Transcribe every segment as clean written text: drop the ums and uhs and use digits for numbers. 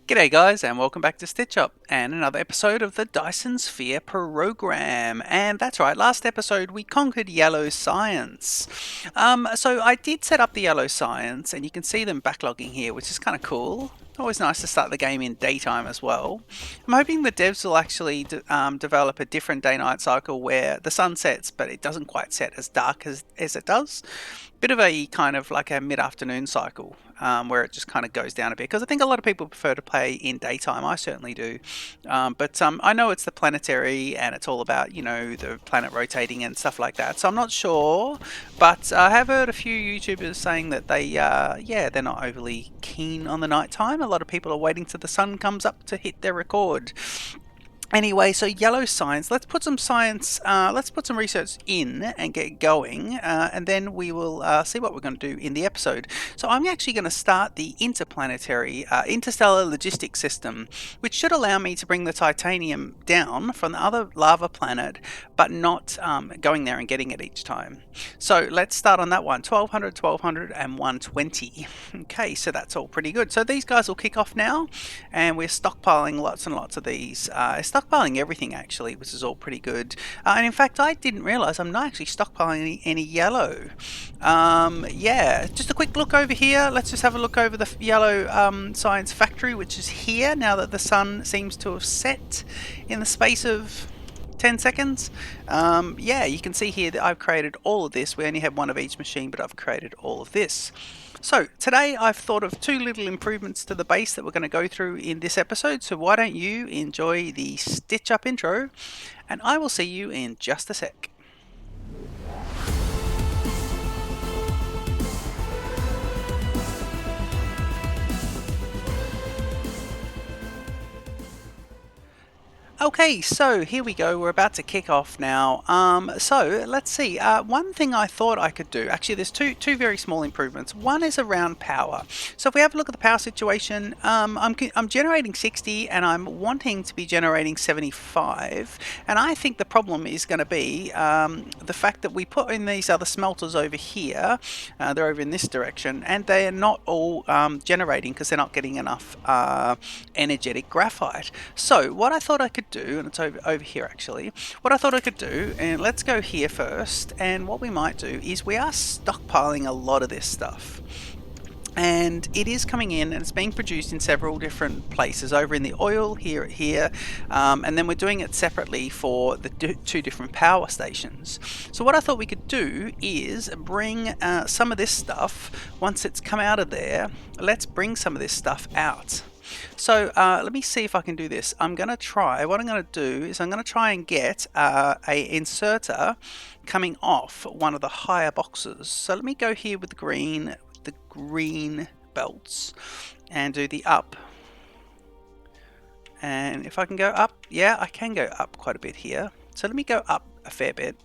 G'day guys, and welcome back to Stitch Up and another episode of the Dyson Sphere Program. And that's right, last episode we conquered yellow science. So I did set up the yellow science, and you can see them backlogging here, which is kind of cool. Always nice to start the game in daytime as well. I'm hoping the devs will actually develop a different day-night cycle where the sun sets, but it doesn't quite set as dark as it does. Bit of a kind of like a mid-afternoon cycle where it just kind of goes down a bit, because I think a lot of people prefer to play in daytime. I certainly do, but I know it's the planetary and it's all about, you know, the planet rotating and stuff like that, so I'm not sure, but I have heard a few YouTubers saying that they yeah, they're not overly keen on the nighttime. A lot of people are waiting till the sun comes up to hit their record. Anyway, so yellow science. Let's put some research in and get going, and then we will see what we're going to do in the episode. So I'm actually going to start the interstellar logistics system, which should allow me to bring the titanium down from the other lava planet, but not going there and getting it each time. So let's start on that one. 1200, 1200, and 120. Okay, so that's all pretty good. So these guys will kick off now, and we're stockpiling lots and lots of these. Stockpiling everything actually, which is all pretty good. And in fact, I didn't realize I'm not actually stockpiling any yellow. Yeah, just a quick look over here. Let's just have a look over the yellow science factory, which is here now that the sun seems to have set in the space of 10 seconds. Yeah, you can see here that I've created all of this. We only have one of each machine, but I've created all of this. So today I've thought of two little improvements to the base that we're going to go through in this episode. So why don't you enjoy the Stitch Up intro, and I will see you in just a sec. Okay, so here we go. We're about to kick off now. So let's see. One thing I thought I could do, actually, there's two very small improvements. One is around power. So if we have a look at the power situation, I'm generating 60, and I'm wanting to be generating 75. And I think the problem is going to be the fact that we put in these other smelters over here. They're over in this direction, and they are not all generating because they're not getting enough energetic graphite. So what I thought I could do, and it's over here actually, what I thought I could do, and let's go here first, and what we might do is we are stockpiling a lot of this stuff. And it is coming in, and it's being produced in several different places, over in the oil here, and then we're doing it separately for the two different power stations. So what I thought we could do is bring some of this stuff, once it's come out of there, let's bring some of this stuff out. So let me see if I can do this. What I'm going to do is I'm going to try and get a inserter coming off one of the higher boxes. So let me go here with the green belts and do the up. And if I can go up, yeah, I can go up quite a bit here. So let me go up a fair bit.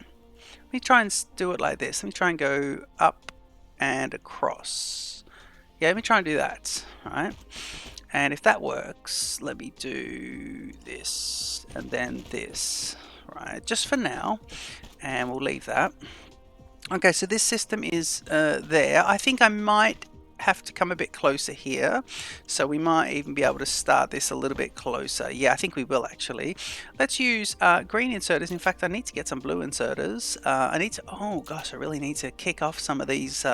Let me try and do it like this. Let me try and go up and across. Yeah, let me try and do that. All right. And if that works, let me do this and then this, right, just for now, and we'll leave that. Okay, so this system is there. I think I might have to come a bit closer here, so we might even be able to start this a little bit closer. Yeah, I think we will actually. Let's use green inserters. In fact, I need to get some blue inserters. Oh gosh, I really need to kick off some of these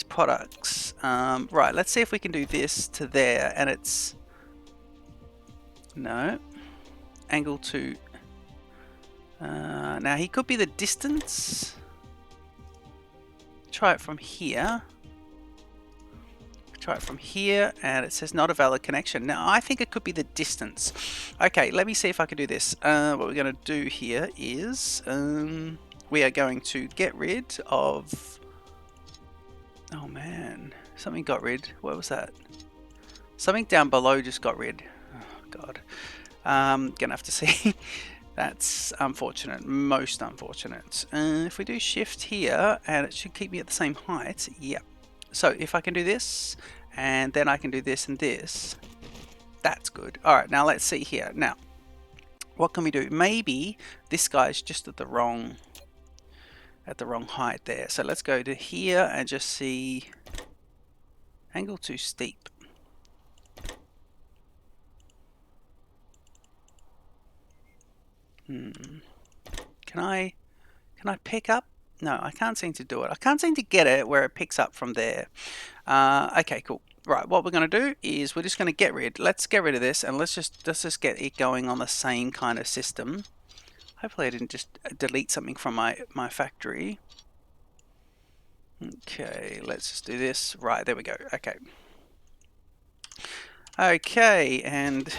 products. Right, let's see if we can do this to there, and it's no angle to now he could be the distance. Try it from here, and it says not a valid connection. Now I think it could be the distance. Okay, let me see if I can do this. What we're going to do here is we are going to get rid of, oh man, something got rid. What was that? Something down below just got rid. Oh god. Gonna have to see. That's unfortunate, most unfortunate. If we do shift here, and it should keep me at the same height. Yep. So if I can do this, and then I can do this and this, that's good. Alright, now let's see here. Now, what can we do? Maybe this guy's just at the wrong height there. So let's go to here and just see angle too steep. Can I pick up? No, I can't seem to do it. I can't seem to get it where it picks up from there. Okay, cool. Right, what we're going to do is we're just going to let's get rid of this, and let's just get it going on the same kind of system. Hopefully I didn't just delete something from my factory. Okay, let's just do this. Right, there we go. Okay. Okay, and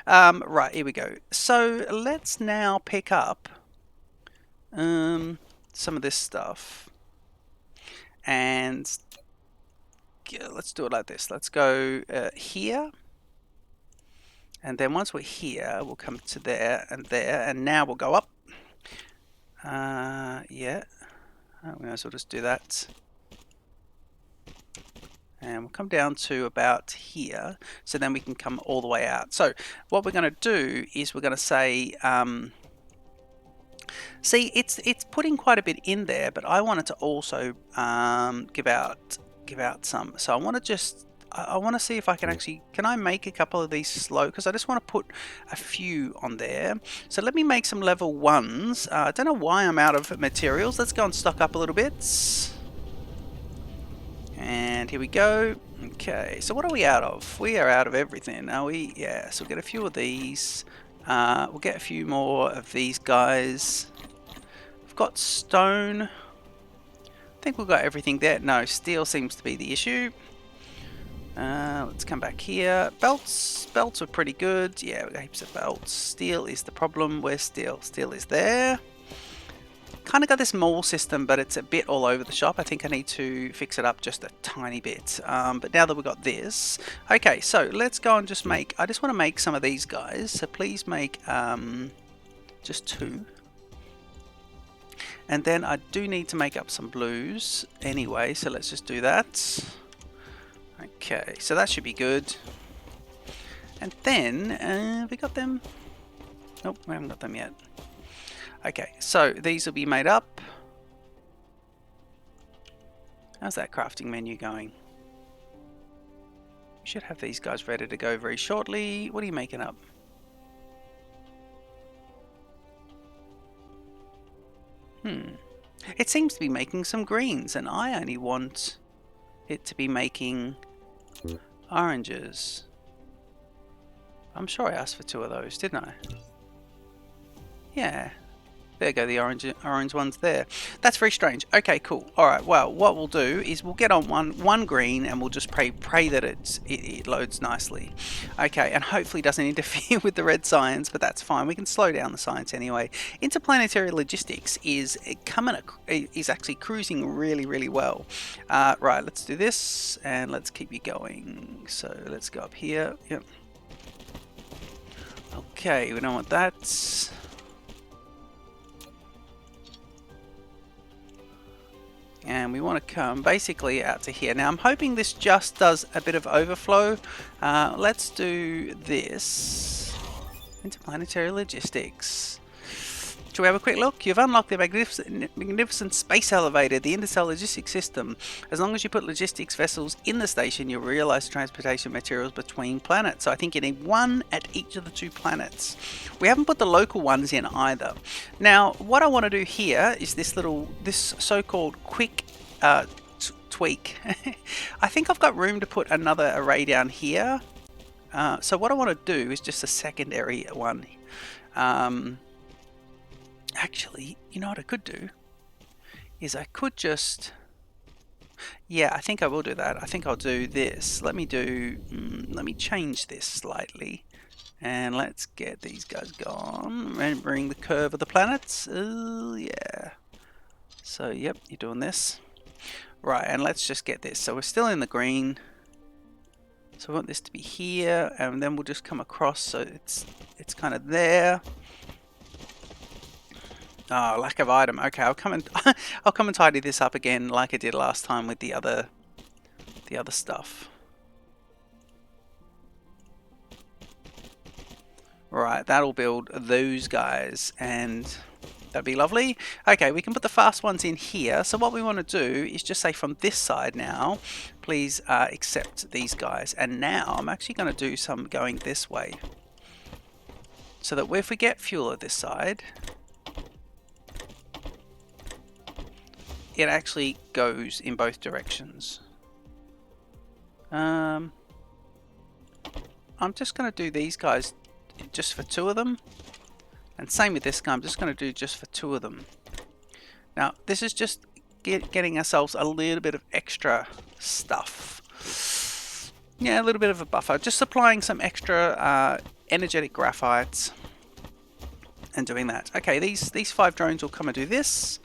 right, here we go. So let's now pick up some of this stuff, and let's do it like this. Let's go here, and then once we're here, we'll come to there, and now we'll go up. Yeah, we might as well just do that. And we'll come down to about here, so then we can come all the way out. So what we're going to do is we're going to say, see, it's putting quite a bit in there, but I wanted to also give out some. So I want to see if I can actually, can I make a couple of these slow? Because I just want to put a few on there. So let me make some level 1s. I don't know why I'm out of materials. Let's go and stock up a little bit. And here we go. Okay, so what are we out of? We are out of everything, are we? Yeah, so we'll get a few of these. We'll get a few more of these guys. We've got stone. I think we've got everything there. No, steel seems to be the issue. Let's come back here. Belts are pretty good. Yeah, we've got heaps of belts. Steel is the problem. Where's steel? Steel is there. Kind of got this mall system, but it's a bit all over the shop. I think I need to fix it up just a tiny bit. But now that we've got this, okay, so let's go and just make, I just want to make some of these guys. So please make just 2. And then I do need to make up some blues anyway, so let's just do that. Okay, so that should be good. And then, have we got them? Nope, we haven't got them yet. Okay, so these will be made up. How's that crafting menu going? We should have these guys ready to go very shortly. What are you making up? It seems to be making some greens, and I only want it to be making oranges. I'm sure I asked for 2 of those, didn't I? Yeah. There go the orange ones there. That's very strange. Okay, cool. All right. Well, what we'll do is we'll get on one green, and we'll just pray that it loads nicely. Okay, and hopefully doesn't interfere with the red science, but that's fine. We can slow down the science anyway. Interplanetary Logistics is actually cruising really, really well. Right. Let's do this, and let's keep you going. So let's go up here. Yep. Okay, we don't want that. And we want to come basically out to here. Now I'm hoping this just does a bit of overflow. Let's do this. Interplanetary Logistics. Shall we have a quick look? You've unlocked the magnificent space elevator, the Interstellar Logistics system. As long as you put logistics vessels in the station, you'll realize transportation materials between planets. So I think you need 1 at each of the 2 planets. We haven't put the local ones in either. Now, what I want to do here is this so-called quick tweak. I think I've got room to put another array down here. So what I want to do is just a secondary one. Actually, you know what I could do is I could just, yeah, I think I will do that. I think I'll do this. Let me change this slightly, and let's get these guys gone. Remembering the curve of the planets. Yeah. So yep, you're doing this right, and let's just get this. So we're still in the green. So we want this to be here, and then we'll just come across so it's kind of there. Oh, lack of item. Okay, I'll come and tidy this up again like I did last time with the other stuff. Right, that'll build those guys, and that'd be lovely. Okay, we can put the fast ones in here. So what we want to do is just say from this side now, please accept these guys. And now I'm actually going to do some going this way. so that if we get fuel at this side, it actually goes in both directions. I'm just going to do these guys just for 2 of them. And same with this guy, I'm just going to do just for 2 of them. Now, this is just getting ourselves a little bit of extra stuff. Yeah, a little bit of a buffer. Just supplying some extra energetic graphites and doing that. Okay, these 5 drones will come and do this.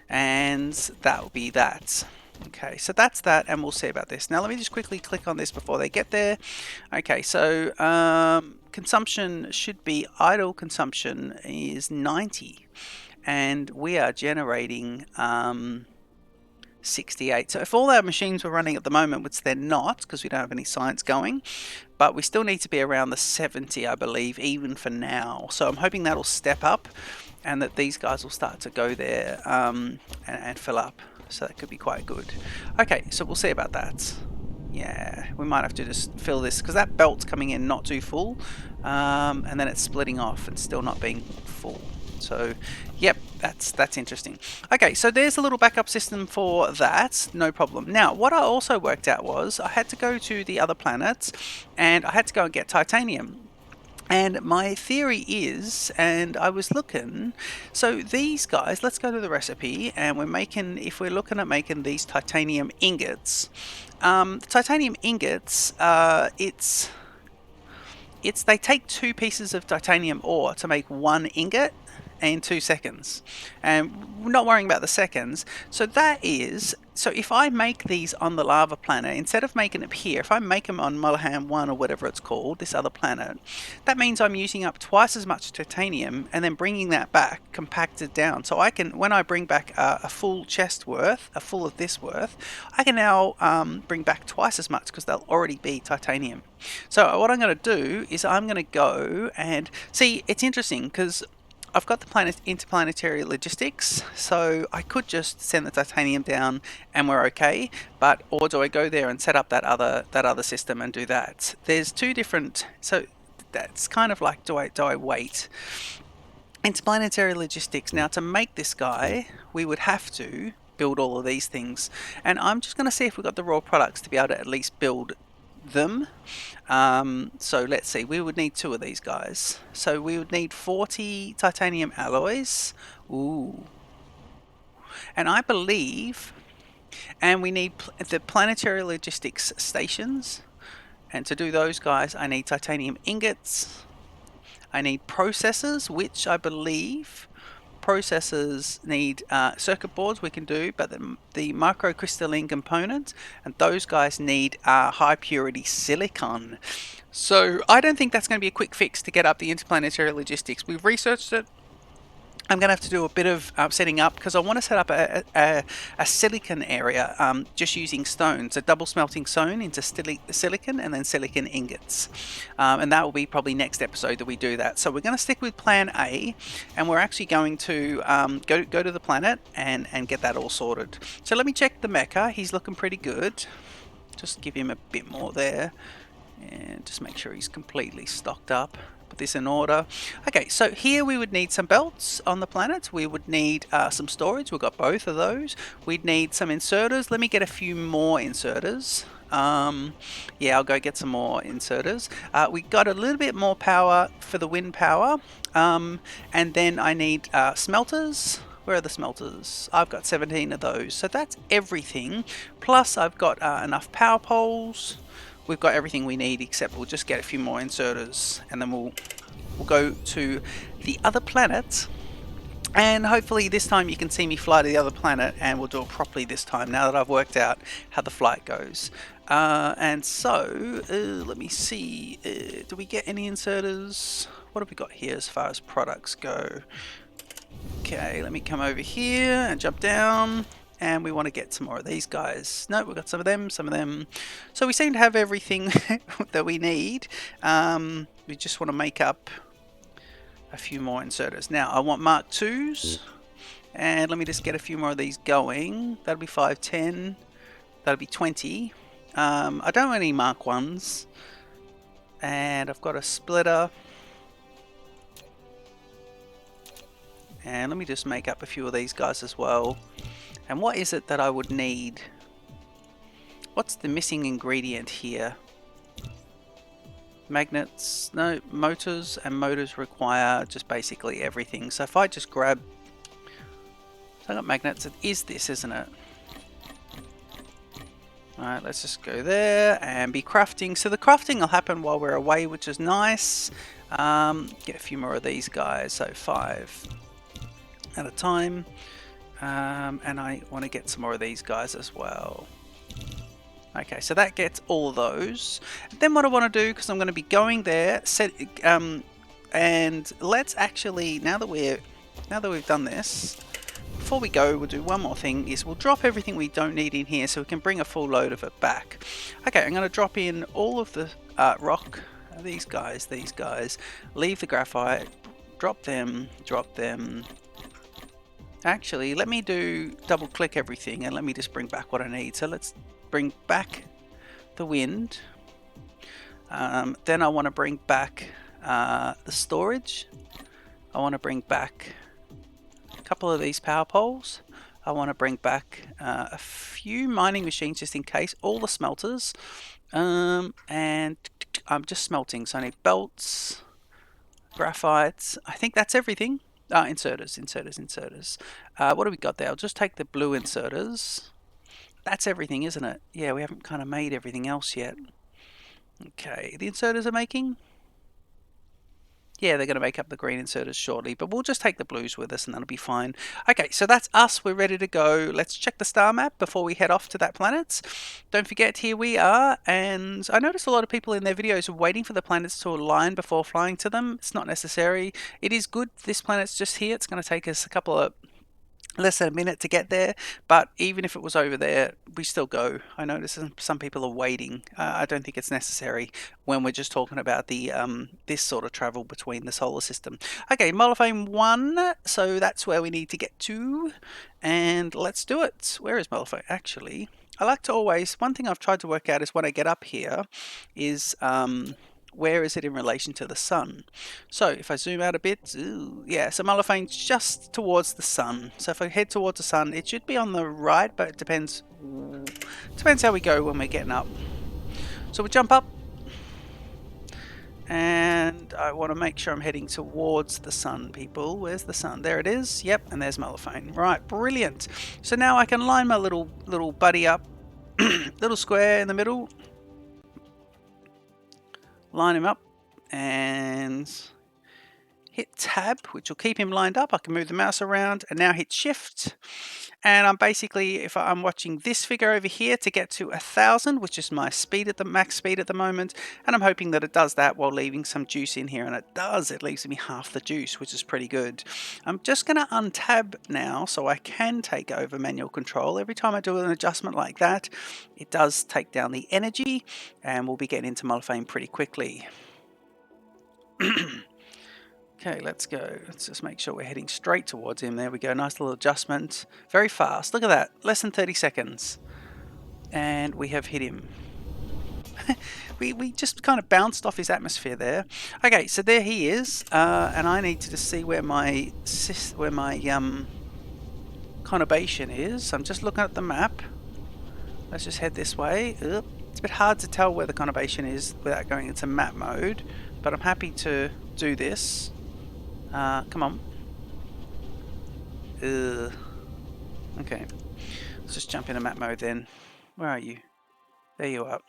And that will be that. Okay, so that's that, and we'll see about this. Now let me just quickly click on this before they get there. Okay, so consumption should be, idle consumption is 90, and we are generating 68. So if all our machines were running at the moment, which they're not, because we don't have any science going, but we still need to be around the 70, I believe, even for now. So I'm hoping that'll step up, and that these guys will start to go there and fill up. So that could be quite good. Okay, so we'll see about that. Yeah, we might have to just fill this, because that belt's coming in not too full, and then it's splitting off and still not being full. So, yep, that's interesting. Okay, so there's a little backup system for that, no problem. Now, what I also worked out was I had to go to the other planets, and I had to go and get titanium. And my theory is, and I was looking, so these guys, let's go to the recipe, and we're making, if we're looking at making these titanium ingots, the titanium ingots, they take 2 pieces of titanium ore to make 1 ingot in 2 seconds, and we're not worrying about the seconds. So that is, so if I make these on the lava planet, instead of making it here, if I make them on Mullihan 1 or whatever it's called, this other planet, that means I'm using up twice as much titanium and then bringing that back compacted down. So I can, when I bring back a full chest worth, a full of this worth, I can now bring back twice as much, because they'll already be titanium. So what I'm going to do is I'm going to go and see, it's interesting because I've got the Interplanetary Logistics, so I could just send the titanium down and we're okay. But or do I go there and set up that other system and do that? There's 2 different. So that's kind of like, do I wait? Interplanetary Logistics. Now to make this guy, we would have to build all of these things, and I'm just going to see if we've got the raw products to be able to at least build them. So let's see, we would need 2 of these guys, so we would need 40 titanium alloys. Ooh. And I believe, and we need the planetary logistics stations, and to do those guys I need titanium ingots, I need processors, which I believe processors need circuit boards, we can do, but the microcrystalline component, and those guys need high purity silicon. So I don't think that's going to be a quick fix to get up the interplanetary logistics. We've researched it. I'm going to have to do a bit of setting up, because I want to set up a silicon area just using stones, a double smelting stone into silicon and then silicon ingots. And that will be probably next episode that we do that. So we're going to stick with plan A, and we're actually going to go to the planet and get that all sorted. So let me check the mecha. He's looking pretty good. Just give him a bit more there and just make sure he's completely stocked up. Put this in order. Okay, so here we would need some belts on the planet. We would need some storage. We've got both of those. We'd need some inserters. Let me get a few more inserters. Yeah, I'll go get some more inserters. We got a little bit more power for the wind power. And then I need smelters. Where are the smelters? I've got 17 of those. So that's everything. Plus I've got enough power poles. We've got everything we need, except we'll just get a few more inserters, and then we'll go to the other planet, and hopefully this time you can see me fly to the other planet, and we'll do it properly this time now that I've worked out how the flight goes. And so let me see, do we get any inserters? What have we got here as far as products go? Okay, let me come over here and jump down. And we want to get some more of these guys. No, we've got some of them, some of them. So we seem to have everything that we need. We just want to make up a few more inserters. Now, I want Mark 2s. And let me just get a few more of these going. That'll be 5, 10. That'll be 20. I don't want any Mark 1s. And I've got a splitter. And let me just make up a few of these guys as well. And what is it that I would need? What's the missing ingredient here? Magnets, no, motors, and motors require just basically everything. So if I just grab, so I got magnets, it is this, isn't it? Alright, let's just go there and be crafting. So the crafting will happen while we're away, which is nice. Get a few more of these guys, so 5 at a time. And I want to get some more of these guys as well. Okay, so that gets all those. Then what I want to do, because I'm going to be going there, and let's actually, now that we've done this, before we go, we'll do one more thing, is we'll drop everything we don't need in here so we can bring a full load of it back. Okay, I'm going to drop in all of the rock, these guys, leave the graphite, drop them. Actually, let me double click everything and let me just bring back what I need. So let's bring back the wind. Then I want to bring back the storage. I want to bring back a couple of these power poles. I want to bring back a few mining machines just in case. All the smelters. And I'm just smelting, so I need belts, graphite. I think that's everything. Inserters. What do we got there? I'll just take the blue inserters. That's everything, isn't it? Yeah, we haven't kind of made everything else yet. Okay, the inserters are making? Yeah, they're going to make up the green inserters shortly, but we'll just take the blues with us and that'll be fine. Okay, so that's us. We're ready to go. Let's check the star map before we head off to that planet. Don't forget, here we are, and I noticed a lot of people in their videos are waiting for the planets to align before flying to them. It's not necessary. It is good. This planet's just here. It's going to take us a couple of less than a minute to get there, but even if it was over there, we still go. I notice some people are waiting. I don't think it's necessary when we're just talking about the this sort of travel between the solar system. Okay, Molifane 1, so that's where we need to get to, and let's do it. Where is Molifane? Actually, I like to always, one thing I've tried to work out is when I get up here is where is it in relation to the sun? So if I zoom out a bit, yeah, so Mollifane's just towards the sun. So if I head towards the sun, it should be on the right, but it depends how we go when we're getting up. So we jump up, and I want to make sure I'm heading towards the sun, people. Where's the sun? There it is. Yep, and there's Molifane. Right, brilliant. So now I can line my little buddy up, little square in the middle. Line him up and hit tab, which will keep him lined up. I can move the mouse around and now hit shift. And I'm basically, if I'm watching this figure over here to get to 1,000, which is my speed at the max speed at the moment, and I'm hoping that it does that while leaving some juice in here, and it does. It leaves me half the juice, which is pretty good. I'm just going to untab now so I can take over manual control. Every time I do an adjustment like that, it does take down the energy, and we'll be getting into Molifane pretty quickly. Okay, let's go. Let's just make sure we're heading straight towards him. There we go. Nice little adjustment. Very fast. Look at that. Less than 30 seconds. And we have hit him. we just kind of bounced off his atmosphere there. Okay, so there he is. And I need to just see where my conurbation is. I'm just looking at the map. Let's just head this way. It's a bit hard to tell where the conurbation is without going into map mode. But I'm happy to do this. Come on. Okay. Let's just jump into map mode then. Where are you? There you are.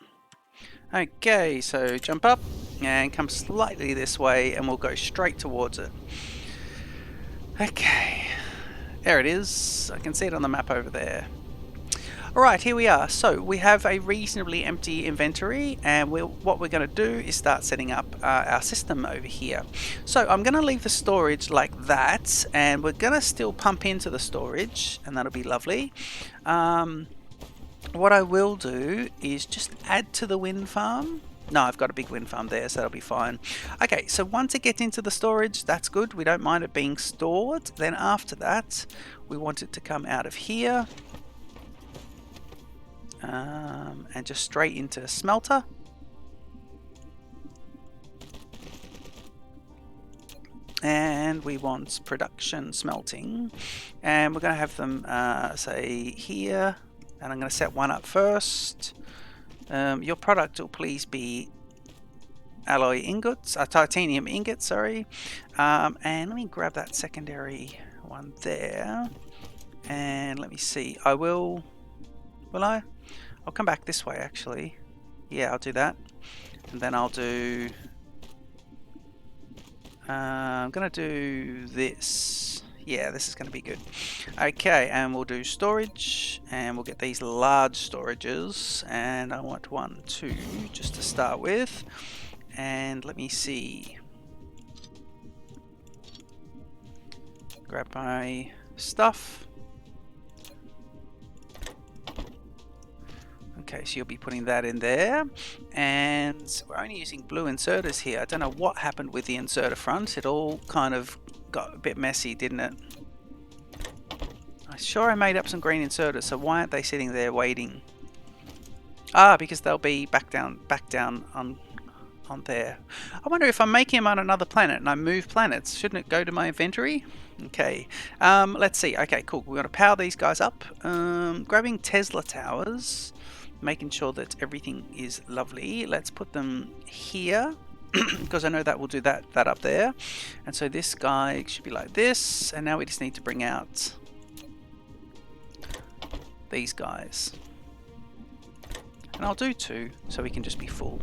Okay, so jump up and come slightly this way and we'll go straight towards it. Okay. There it is. I can see it on the map over there. Alright, here we are. So we have a reasonably empty inventory, and what we're going to do is start setting up our system over here. So I'm going to leave the storage like that, and we're going to still pump into the storage, and that'll be lovely. What I will do is just add to the wind farm. No, I've got a big wind farm there, so that'll be fine. Okay, so once it gets into the storage, that's good. We don't mind it being stored. Then after that, we want it to come out of here. And just straight into smelter. and we want production smelting, and we're going to have them say here, and I'm going to set one up first. Your product will please be alloy ingots, titanium ingots, sorry. And let me grab that secondary one there, and let me see. Will I? I'll come back this way actually. Yeah, I'll do that, and then I'll do. I'm gonna do this. Yeah, this is gonna be good. Okay, and we'll do storage, and we'll get these large storages, and I want 1, 2 just to start with. And let me see. Grab my stuff. Okay, so you'll be putting that in there, and we're only using blue inserters here. I don't know what happened with the inserter front. It all kind of got a bit messy, didn't it? I'm sure I made up some green inserters, so why aren't they sitting there waiting? Ah, because they'll be back down on there. I wonder if I'm making them on another planet and I move planets, shouldn't it go to my inventory? Okay, let's see. Okay, cool. We're going to power these guys up. Grabbing Tesla towers, making sure that everything is lovely. Let's put them here because I know that will do that up there. And so this guy should be like this, and now we just need to bring out these guys. And I'll do 2 so we can just be full.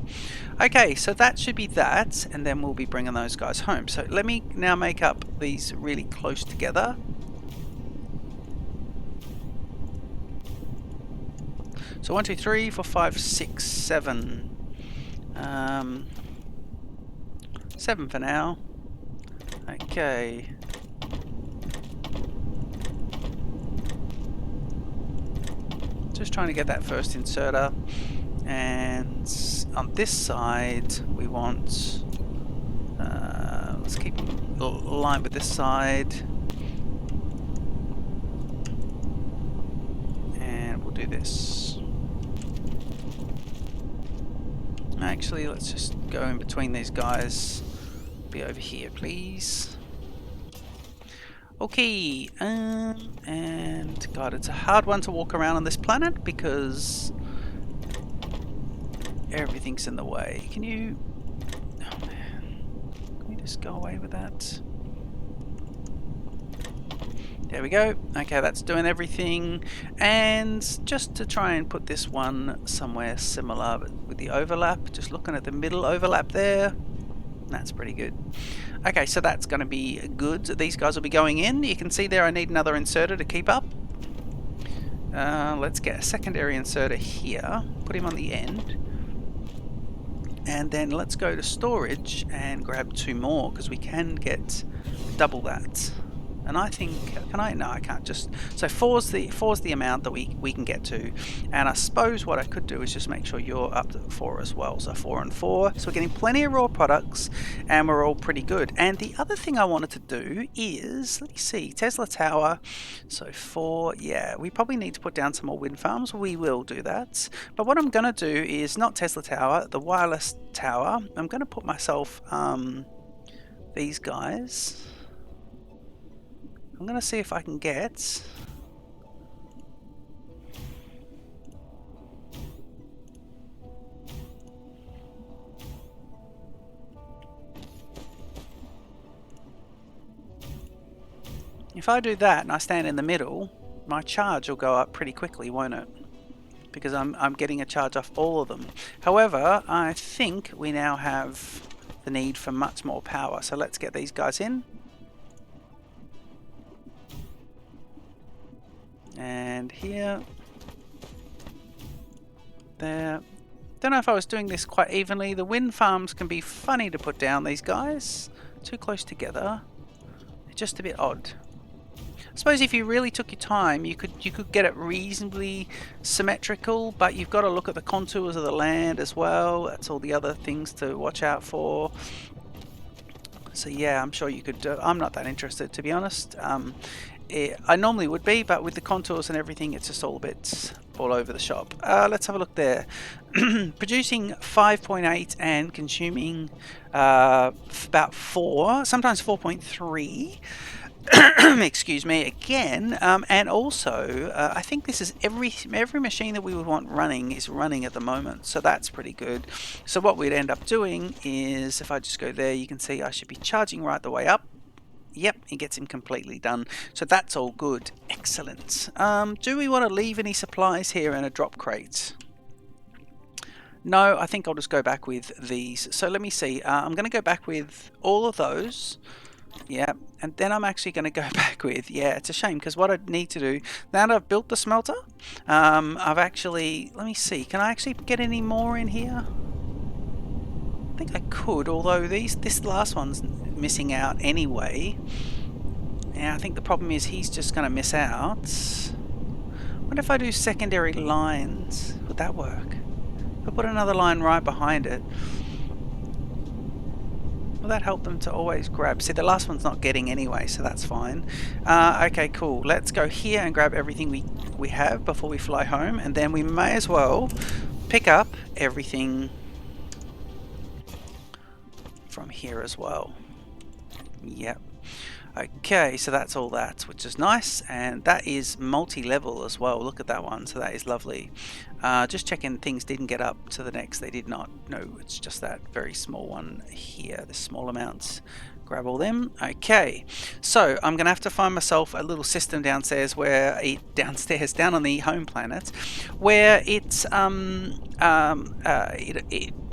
Okay, so that should be that, and then we'll be bringing those guys home. So let me now make up these really close together. So 1, 2, 3, 4, 5, 6, 7. 7 for now. Okay. Just trying to get that first inserter, and on this side we want let's keep aligned with this side, and we'll do this. Actually, let's just go in between these guys. Be over here, please. Okay, and God, it's a hard one to walk around on this planet because everything's in the way. Can you... Oh man, can we just go away with that? There we go. Okay, that's doing everything. And just to try and put this one somewhere similar but with the overlap, just looking at the middle overlap there. That's pretty good. Okay, so that's going to be good. These guys will be going in. You can see there I need another inserter to keep up. Let's get a secondary inserter here. Put him on the end. And then let's go to storage and grab 2 more because we can get double that. And I think, can I? No, I can't. Just so four's the amount that we can get to. And I suppose what I could do is just make sure you're up to 4 as well. So 4 and 4. So we're getting plenty of raw products, and we're all pretty good. And the other thing I wanted to do is, let me see, Tesla Tower. So 4, yeah, we probably need to put down some more wind farms. We will do that. But what I'm going to do is not Tesla Tower, the wireless tower. I'm going to put myself these guys. I'm going to see if I can get... If I do that and I stand in the middle, my charge will go up pretty quickly, won't it? Because I'm getting a charge off all of them. However, I think we now have the need for much more power. So let's get these guys in. And here, there. Don't know if I was doing this quite evenly. The wind farms can be funny to put down, these guys. Too close together. They're just a bit odd. I suppose if you really took your time, you could get it reasonably symmetrical, but you've got to look at the contours of the land as well. That's all the other things to watch out for. So yeah, I'm sure you could do. I'm not that interested, to be honest. I normally would be, but with the contours and everything, it's just all a bit all over the shop. Let's have a look there. Producing 5.8 and consuming about 4, sometimes 4.3. Excuse me again. And also, I think this is every machine that we would want running is running at the moment, so that's pretty good. So what we'd end up doing is, if I just go there, you can see I should be charging right the way up. Yep, it gets him completely done. So that's all good. Excellent. Do we want to leave any supplies here in a drop crate? No, I think I'll just go back with these. So let me see. I'm going to go back with all of those. Yeah, and then I'm actually going to go back with, yeah, it's a shame because what I need to do, now that I've built the smelter, I've actually, let me see, can I actually get any more in here? I think I could, although this last one's missing out anyway. Yeah, I think the problem is he's just going to miss out. What if I do secondary lines? Would that work? If I put another line right behind it, will that help them to always grab? See, the last one's not getting anyway, so that's fine. Okay, cool. Let's go here and grab everything we have before we fly home, and then we may as well pick up everything from here as well. Yep. Okay, so that's all that, which is nice, and that is multi-level as well. Look at that one, so that is lovely. Just checking things didn't get up to the next. They did not. No, it's just that very small one here, the small amounts. Grab all them. Okay, so I'm gonna have to find myself a little system downstairs where down on the home planet, where it's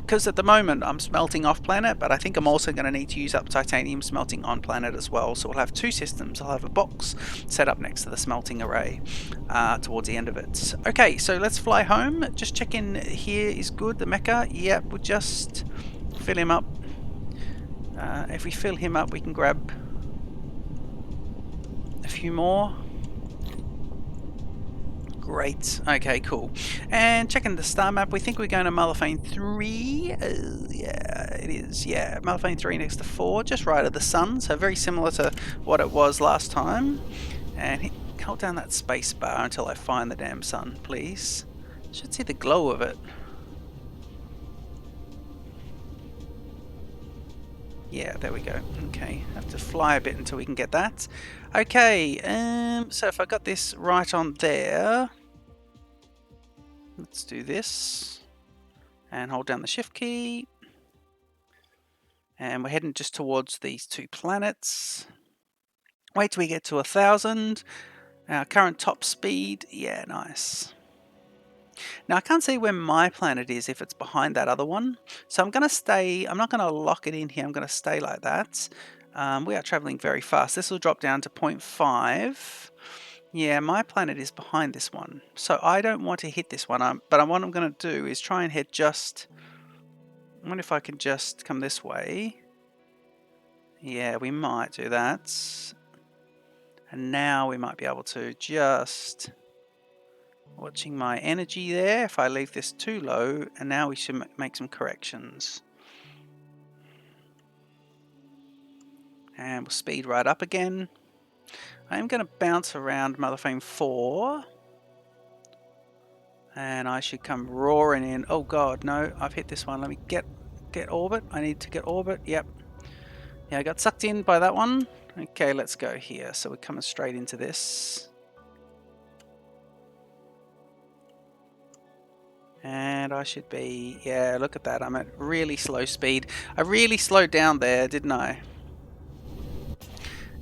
because at the moment I'm smelting off planet, but I think I'm also going to need to use up titanium smelting on planet as well. So we'll have two systems. I'll have a box set up next to the smelting array towards the end of it. Okay, so let's fly home. Just check in here is good. The mecha, yep, we'll just fill him up. If we fill him up, we can grab a few more. Great. Okay, cool. And checking the star map, we think we're going to Malifane 3. Yeah, it is. Yeah, Malifane 3 next to 4, just right of the sun. So very similar to what it was last time. And hold down that space bar until I find the damn sun, please. Should see the glow of it. Yeah, there we go. Okay, have to fly a bit until we can get that. Okay, so if I got this right on there, let's do this and hold down the shift key. And we're heading just towards these two planets. Wait till we get to 1,000. Our current top speed, yeah, nice. Now I can't see where my planet is if it's behind that other one. So I'm going to stay, I'm not going to lock it in here, I'm going to stay like that. We are traveling very fast. This will drop down to 0.5. Yeah, my planet is behind this one. So I don't want to hit this one, but what I'm going to do is try and head just... I wonder if I can just come this way. Yeah, we might do that. And now we might be able to just... Watching my energy there, if I leave this too low, and now we should make some corrections. And we'll speed right up again. I am going to bounce around Malifane 4. And I should come roaring in. Oh god, no, I've hit this one. Let me get orbit. I need to get orbit. Yep. Yeah, I got sucked in by that one. Okay, let's go here. So we're coming straight into this. And I should be, yeah, look at that. I'm at really slow speed. I really slowed down there, didn't I?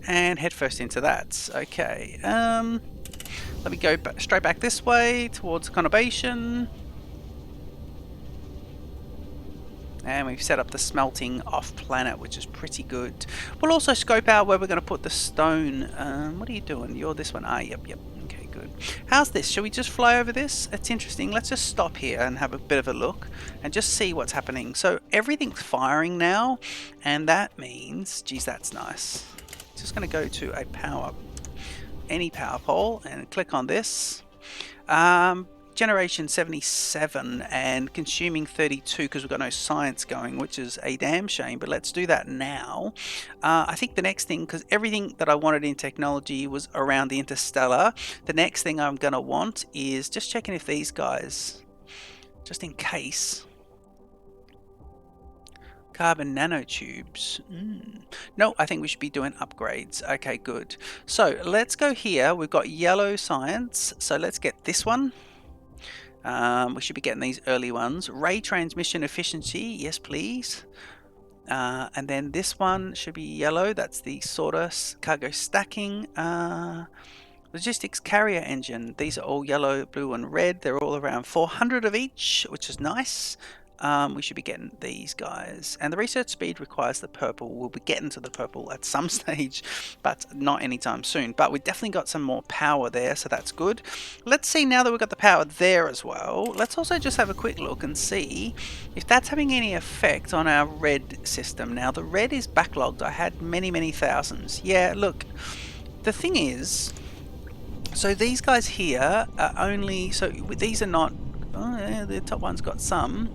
And head first into that. Okay. Let me go straight back this way towards conurbation. And we've set up the smelting off planet, which is pretty good. We'll also scope out where we're going to put the stone. What are you doing? You're this one. Ah, yep. Okay, good. How's this? Shall we just fly over this? It's interesting. Let's just stop here and have a bit of a look and just see what's happening. So everything's firing now, and that means, geez, that's nice. Just going to go to a any power pole and click on this. generation 77 and consuming 32 because we've got no science going, which is a damn shame, but let's do that now. I think the next thing, because everything that I wanted in technology was around the interstellar, the next thing I'm going to want is just checking if these guys, just in case, carbon nanotubes. No, I think we should be doing upgrades. Okay, good. So let's go here. We've got yellow science, so let's get this one. We should be getting these early ones. Ray transmission efficiency, yes please. And then this one should be yellow. That's the sorter cargo stacking. Logistics carrier engine. These are all yellow, blue, and red. They're all around 400 of each, which is nice. We should be getting these guys. And the research speed requires the purple. We'll be getting to the purple at some stage, but not anytime soon. But we've definitely got some more power there, so that's good. Let's see, now that we've got the power there as well, let's also just have a quick look and see if that's having any effect on our red system. Now, the red is backlogged. I had many thousands. Yeah, look, the thing is, so these guys here are only, so these are not, oh yeah, the top one's got some.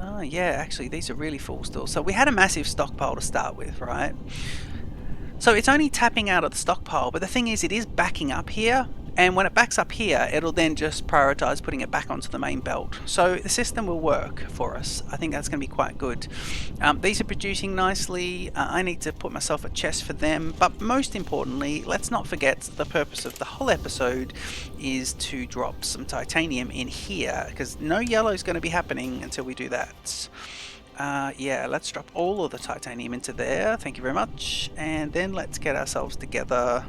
Oh yeah, actually these are really full still. So we had a massive stockpile to start with, right? So it's only tapping out of the stockpile, but the thing is it is backing up here, and when it backs up here, it'll then just prioritize putting it back onto the main belt. So the system will work for us. I think that's going to be quite good. These are producing nicely. I need to put myself a chest for them, but most importantly, let's not forget the purpose of the whole episode is to drop some titanium in here, because no yellow is going to be happening until we do that. Yeah, let's drop all of the titanium into there. Thank you very much. And then let's get ourselves together.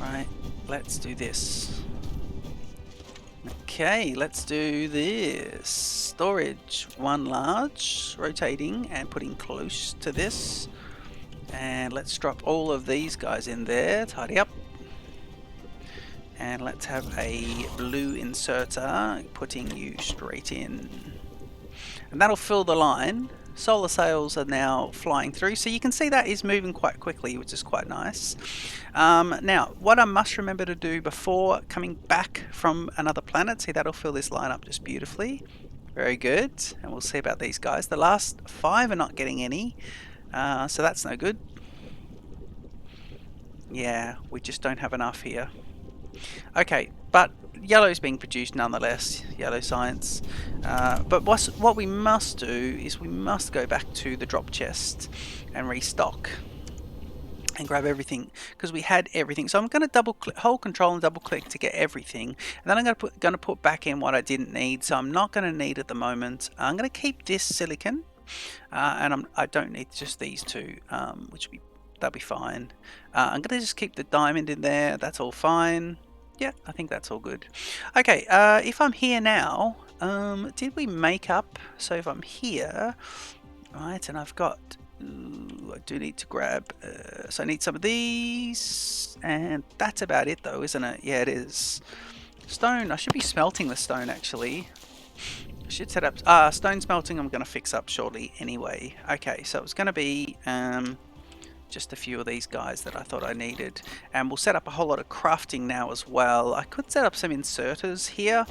Right, let's do this. Okay, let's do this. Storage, one large, rotating and putting close to this. And let's drop all of these guys in there, tidy up. And let's have a blue inserter, putting you straight in. And that'll fill the line. Solar sails are now flying through, so you can see that is moving quite quickly, which is quite nice. Now, what I must remember to do before coming back from another planet, see, that'll fill this line up just beautifully. Very good. And we'll see about these guys. The last 5 are not getting any, so that's no good. Yeah, we just don't have enough here. Okay, but yellow is being produced nonetheless, yellow science. But what we must do is we must go back to the drop chest and restock and grab everything, because we had everything. So I'm going to double click, hold control and double click to get everything, and then I'm going to put back in what I didn't need. So I'm not going to need at the moment. I'm going to keep this silicon, and I don't need just these two, which that'll be fine. I'm going to just keep the diamond in there. That's all fine. Yeah, I think that's all good. Okay, if I'm here now, did we make up? So if I'm here, right, and I've got, I do need to grab, so I need some of these, and that's about it though, isn't it? Yeah, it is. Stone, I should be smelting the stone actually. I should set up, stone smelting I'm going to fix up shortly anyway. Okay, so it's going to be, just a few of these guys that I thought I needed, and we'll set up a whole lot of crafting now as well. I could set up some inserters here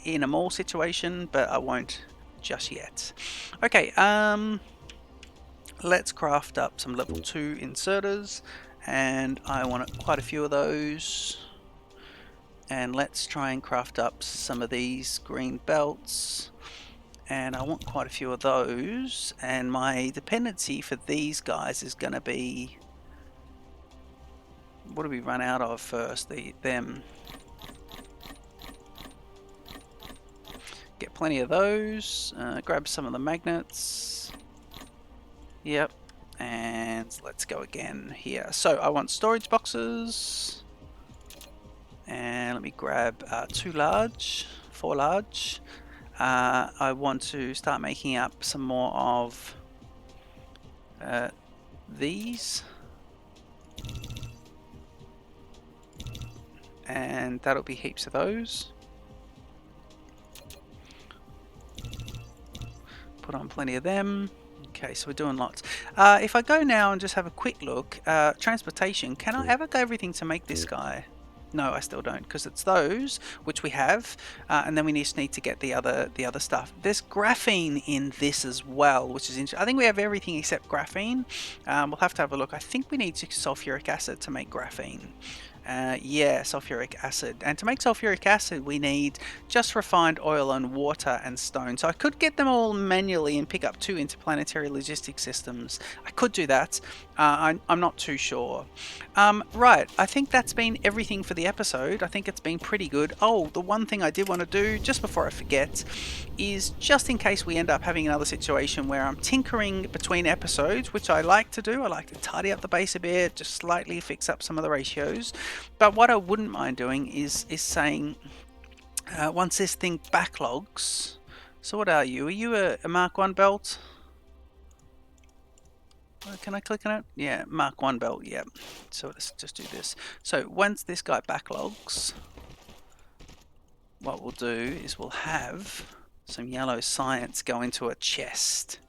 in a mall situation, but I won't just yet. Okay, let's craft up some level 2 inserters, and I want quite a few of those. And let's try and craft up some of these green belts. And I want quite a few of those, and my dependency for these guys is going to be, what do we run out of first? Them. Get plenty of those, grab some of the magnets, yep, and let's go again here. So I want storage boxes, and let me grab 2 large, 4 large. I want to start making up some more of these, and that'll be heaps of those. Put on plenty of them. Okay, so we're doing lots. If I go now and just have a quick look, transportation, can I ever go everything to make this guy? No, I still don't, because it's those which we have, and then we just need to get the other stuff. There's graphene in this as well, which is interesting. I think we have everything except graphene. We'll have to have a look. I think we need sulfuric acid to make graphene. Yeah, sulfuric acid. And to make sulfuric acid, we need just refined oil and water and stone. So I could get them all manually and pick up 2 interplanetary logistics systems. I could do that. I'm not too sure. Right, I think that's been everything for the episode. I think it's been pretty good. Oh, the one thing I did want to do, just before I forget, is just in case we end up having another situation where I'm tinkering between episodes, which I like to do. I like to tidy up the base a bit, just slightly fix up some of the ratios. But what I wouldn't mind doing is saying, once this thing backlogs, so what are you? Are you a Mark 1 belt? Can I click on it? Yeah, Mark 1 belt, yeah. So let's just do this. So once this guy backlogs, what we'll do is we'll have some yellow science go into a chest.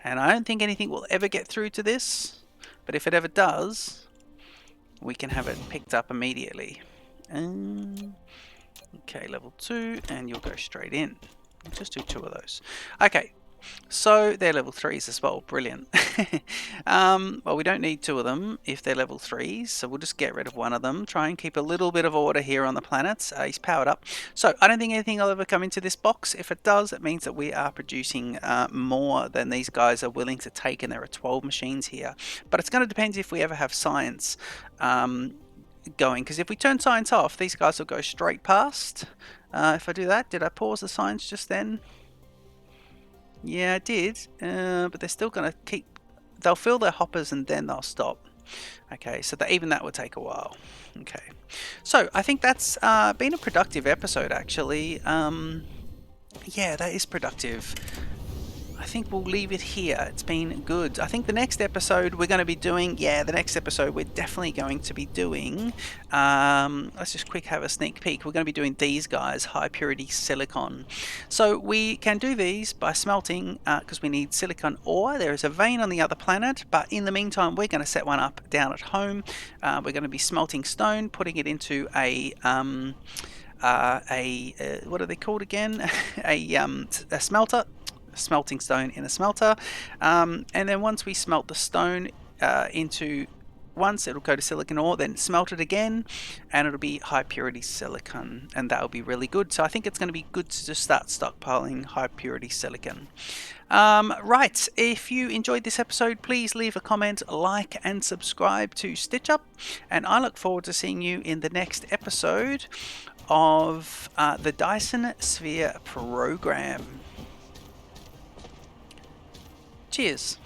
And I don't think anything will ever get through to this, but if it ever does, we can have it picked up immediately. Okay, level 2, and you'll go straight in. I'll just do 2 of those. Okay, so they're level 3s as well. Brilliant. Well, we don't need 2 of them if they're level 3s, so we'll just get rid of 1 of them. Try and keep a little bit of order here on the planet. He's powered up. So I don't think anything will ever come into this box. If it does, it means that we are producing more than these guys are willing to take, and there are 12 machines here. But it's going to depend if we ever have science going, because if we turn science off, these guys will go straight past. If I do that, did I pause the science just then? Yeah, I did, but they're still going to keep, they'll fill their hoppers and then they'll stop. Okay, so even that would take a while. Okay, so I think that's been a productive episode, actually. Yeah, that is productive. I think we'll leave it here. It's been good. I think the next episode we're going to be doing, the next episode we're definitely going to be doing, let's just quick have a sneak peek. We're going to be doing these guys, high purity silicon. So we can do these by smelting because we need silicon ore. There is a vein on the other planet, but in the meantime we're going to set one up down at home. We're going to be smelting stone, putting it into a what are they called again? A smelter. Smelting stone in a smelter, and then once we smelt the stone it'll go to silicon ore, then smelt it again, and it'll be high purity silicon, and that'll be really good. So I think it's going to be good to just start stockpiling high purity silicon. Right, if you enjoyed this episode, please leave a comment, like, and subscribe to Stitch Up, and I look forward to seeing you in the next episode of the Dyson Sphere Program. Cheers.